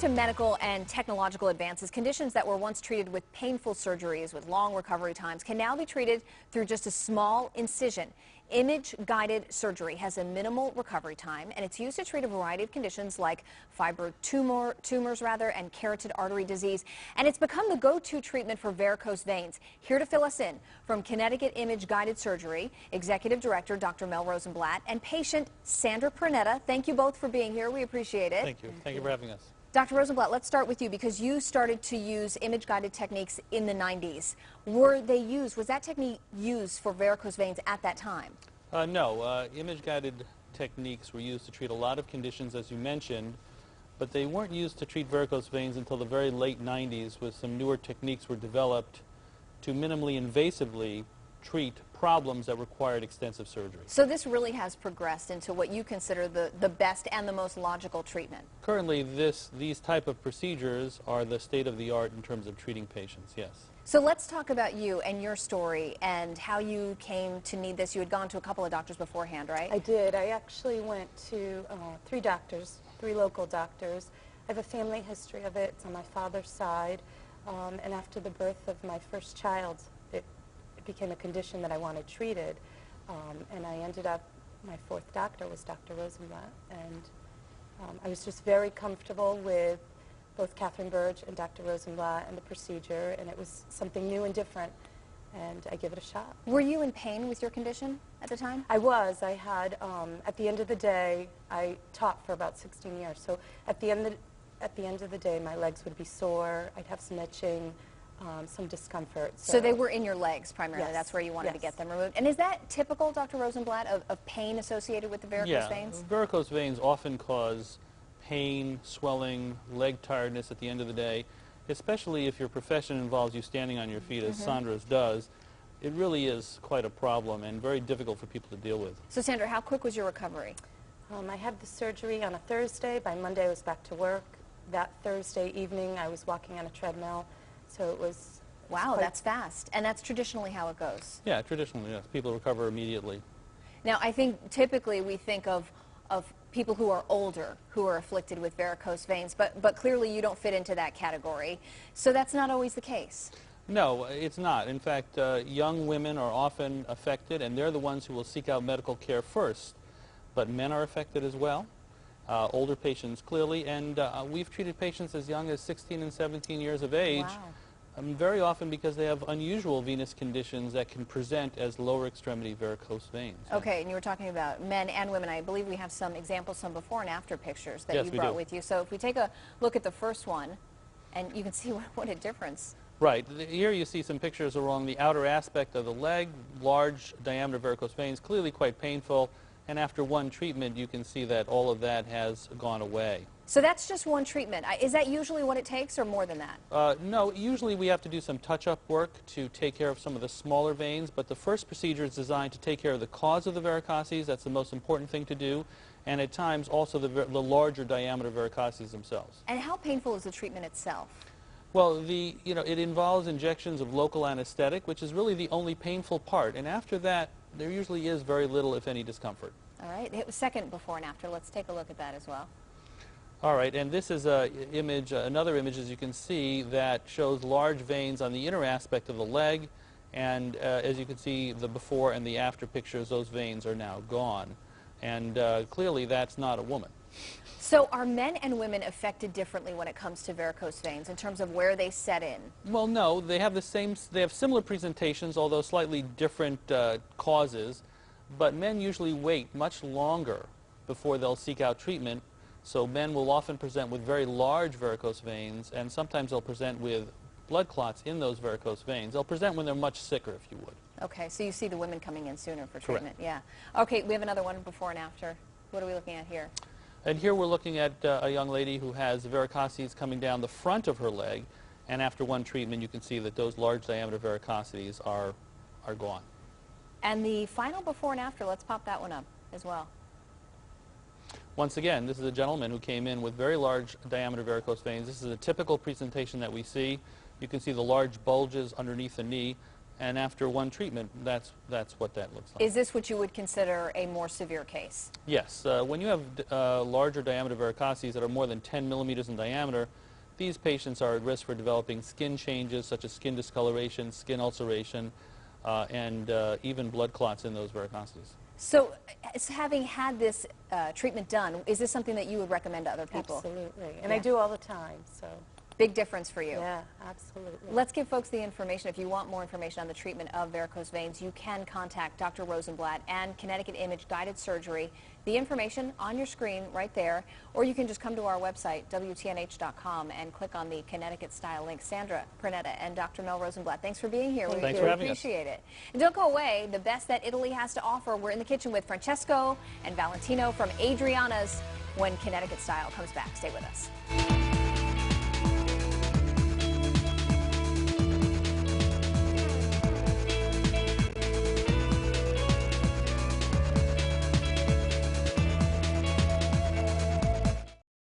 to medical and technological advances, conditions that were once treated with painful surgeries with long recovery times can now be treated through just a small incision. Image-guided surgery has a minimal recovery time, and it's used to treat a variety of conditions like fibroid tumors and carotid artery disease. And it's become the go-to treatment for varicose veins. Here to fill us in from Connecticut Image-Guided Surgery, Executive Director Dr. Mel Rosenblatt and patient Sandra Pernetta. Thank you both for being here. We appreciate it. Thank you. Thank you for having us. Dr. Rosenblatt, let's start with you because you started to use image-guided techniques in the 90s. Was that technique used for varicose veins at that time? No. Image-guided techniques were used to treat a lot of conditions, as you mentioned, but they weren't used to treat varicose veins until the very late 90s, when some newer techniques were developed to minimally invasively treat problems that required extensive surgery. So this really has progressed into what you consider the best and the most logical treatment? Currently, these type of procedures are the state of the art in terms of treating patients, yes. So let's talk about you and your story and how you came to need this. You had gone to a couple of doctors beforehand, right? I did. I actually went to three local doctors. I have a family history of it. It's on my father's side. And after the birth of my first child, it became a condition that I wanted treated. And I ended up, my fourth doctor was Dr. Rosenblatt. And I was just very comfortable with both Catherine Burge and Dr. Rosenblatt and the procedure, and it was something new and different, and I give it a shot. Were you in pain with your condition at the time? I was. I had, at the end of the day, I taught for about 16 years, so at the end of the day, my legs would be sore, I'd have some itching, some discomfort. So they were in your legs primarily? Yes. That's where you wanted Yes. to get them removed. And is that typical, Dr. Rosenblatt, of pain associated with the varicose veins? Yeah, varicose veins often cause pain, swelling, leg tiredness at the end of the day, especially if your profession involves you standing on your feet, as Sandra's does. It really is quite a problem and very difficult for people to deal with. So, Sandra, how quick was your recovery? I had the surgery on a Thursday. By Monday, I was back to work. That Thursday evening, I was walking on a treadmill, so it was... Wow, that's fast. And that's traditionally how it goes? Yeah, traditionally, yes. People recover immediately. Now, I think typically we think of people who are older who are afflicted with varicose veins, but clearly you don't fit into that category. So that's not always the case. No, it's not. In fact, young women are often affected, and they're the ones who will seek out medical care first. But men are affected as well, older patients clearly, and we've treated patients as young as 16 and 17 years of age. Wow. Very often because they have unusual venous conditions that can present as lower extremity varicose veins. Okay, and you were talking about men and women. I believe we have some examples, some before and after pictures that you brought with you. So if we take a look at the first one, and you can see what a difference. Right. Here you see some pictures along the outer aspect of the leg, large diameter varicose veins, clearly quite painful, and after one treatment you can see that all of that has gone away. So that's just one treatment. Is that usually what it takes, or more than that? No, usually we have to do some touch-up work to take care of some of the smaller veins, but the first procedure is designed to take care of the cause of the varicoses. That's the most important thing to do, and at times also the larger diameter varicoses themselves. And how painful is the treatment itself? Well, it involves injections of local anesthetic, which is really the only painful part, and after that there usually is very little, if any, discomfort. All right. Second before and after. Let's take a look at that as well. All right, and this is another image, as you can see, that shows large veins on the inner aspect of the leg, and as you can see, the before and the after pictures, those veins are now gone, and clearly that's not a woman. So are men and women affected differently when it comes to varicose veins in terms of where they set in? Well, no, they have similar presentations, although slightly different causes, but men usually wait much longer before they'll seek out treatment. So men will often present with very large varicose veins, and sometimes they'll present with blood clots in those varicose veins. They'll present when they're much sicker, if you would. Okay, so you see the women coming in sooner for treatment. Correct. Yeah. Okay, we have another one before and after. What are we looking at here? And here we're looking at a young lady who has varicoses coming down the front of her leg, and after one treatment you can see that those large diameter varicoses are gone. And the final before and after, let's pop that one up as well. Once again, this is a gentleman who came in with very large diameter varicose veins. This is a typical presentation that we see. You can see the large bulges underneath the knee. And after one treatment, that's what that looks like. Is this what you would consider a more severe case? Yes. When you have larger diameter varicoses that are more than 10 millimeters in diameter, these patients are at risk for developing skin changes such as skin discoloration, skin ulceration, and even blood clots in those varicoses. So, having had this treatment done, is this something that you would recommend to other people? Absolutely. And Yeah. I do all the time, so. Big difference for you. Yeah, absolutely. Let's give folks the information. If you want more information on the treatment of varicose veins, you can contact Dr. Rosenblatt and Connecticut Image Guided Surgery. The information on your screen right there, or you can just come to our website, WTNH.com, and click on the Connecticut Style link. Sandra Pernetta and Dr. Mel Rosenblatt, thanks for being here. Thanks for having us. Appreciate it. And don't go away. The best that Italy has to offer. We're in the kitchen with Francesco and Valentino from Adriana's when Connecticut Style comes back. Stay with us.